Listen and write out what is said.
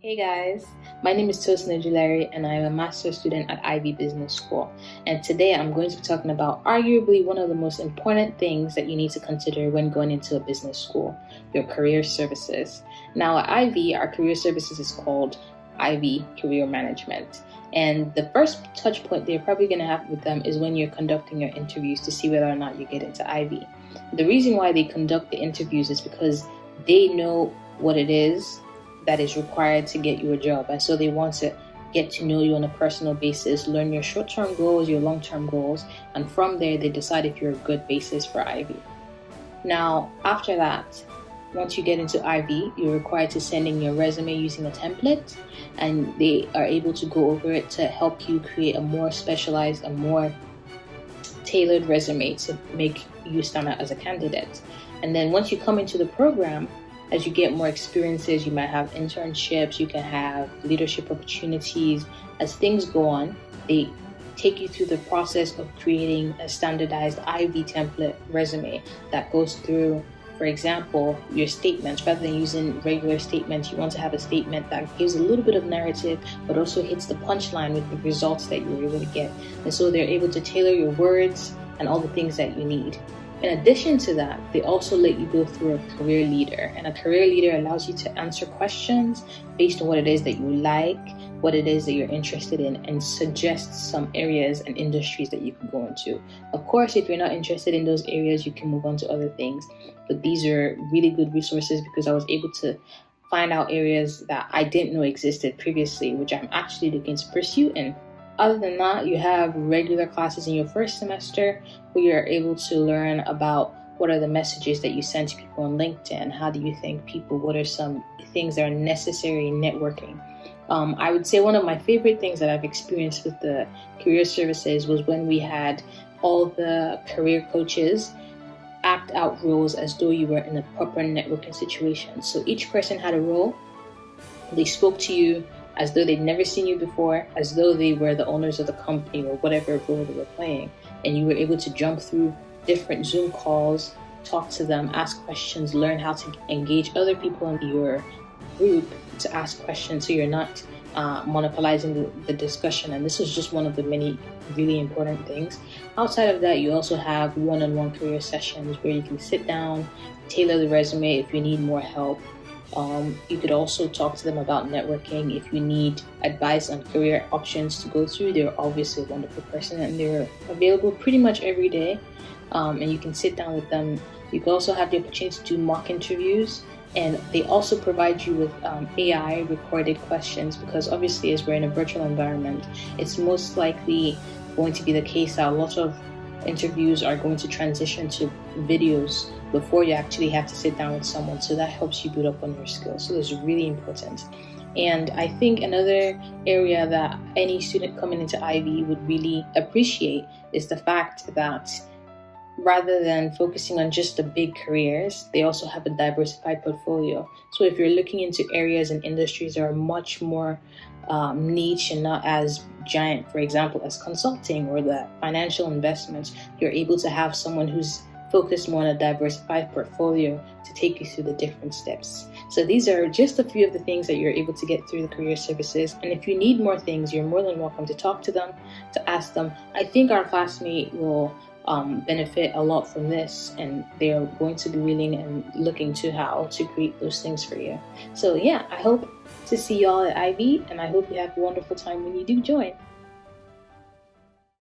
Hey guys, my name is Tosin Ojulari and I'm a master's student at Ivey Business School. And today I'm going to be talking about arguably one of the most important things that you need to consider when going into a business school, your career services. Now at Ivey, our career services is called Ivey Career Management. And the first touch point they're probably going to have with them is when you're conducting your interviews to see whether or not you get into Ivey. The reason why they conduct the interviews is because they know what it is that is required to get you a job. And so they want to get to know you on a personal basis, learn your short-term goals, your long-term goals, and from there they decide if you're a good basis for Ivey. Now, after that, once you get into Ivey, you're required to send in your resume using a template, and they are able to go over it to help you create a more specialized, a more tailored resume to make you stand out as a candidate. And then once you come into the program, as you get more experiences, you might have internships, you can have leadership opportunities. As things go on, they take you through the process of creating a standardized Ivey template resume that goes through, for example, your statements. Rather than using regular statements, you want to have a statement that gives a little bit of narrative, but also hits the punchline with the results that you're able to get. And so they're able to tailor your words and all the things that you need. In addition to that, they also let you go through a career leader. And a career leader allows you to answer questions based on what it is that you like, what it is that you're interested in, and suggests some areas and industries that you can go into. Of course, if you're not interested in those areas, you can move on to other things. But these are really good resources because I was able to find out areas that I didn't know existed previously, which I'm actually looking to pursue in. Other than that, you have regular classes in your first semester where you're able to learn about what are the messages that you send to people on LinkedIn, how do you thank people, what are some things that are necessary in networking. I would say one of my favorite things that I've experienced with the career services was when we had all the career coaches act out roles as though you were in a proper networking situation. So each person had a role, they spoke to you as though they'd never seen you before, as though they were the owners of the company or whatever role they were playing. And you were able to jump through different Zoom calls, talk to them, ask questions, learn how to engage other people in your group to ask questions so you're not monopolizing the discussion. And this is just one of the many really important things. Outside of that, you also have one-on-one career sessions where you can sit down, tailor the resume if you need more help. You could also talk to them about networking. If you need advice on career options to go through, they're obviously a wonderful person and they're available pretty much every day. And you can sit down with them. You can also have the opportunity to do mock interviews, and they also provide you with AI recorded questions because obviously as we're in a virtual environment, it's most likely going to be the case that a lot of interviews are going to transition to videos before you actually have to sit down with someone. So that helps you build up on your skills. So it's really important. And I think another area that any student coming into Ivey would really appreciate is the fact that rather than focusing on just the big careers, they also have a diversified portfolio. So if you're looking into areas and industries that are much more niche and not as giant, for example, as consulting or the financial investments, you're able to have someone who's focused more on a diversified portfolio to take you through the different steps. So these are just a few of the things that you're able to get through the career services. And if you need more things, you're more than welcome to talk to them, to ask them. I think our classmate will benefit a lot from this, and they are going to be willing and looking to how to create those things for you. So yeah, I hope to see y'all at Ivey, and I hope you have a wonderful time when you do join.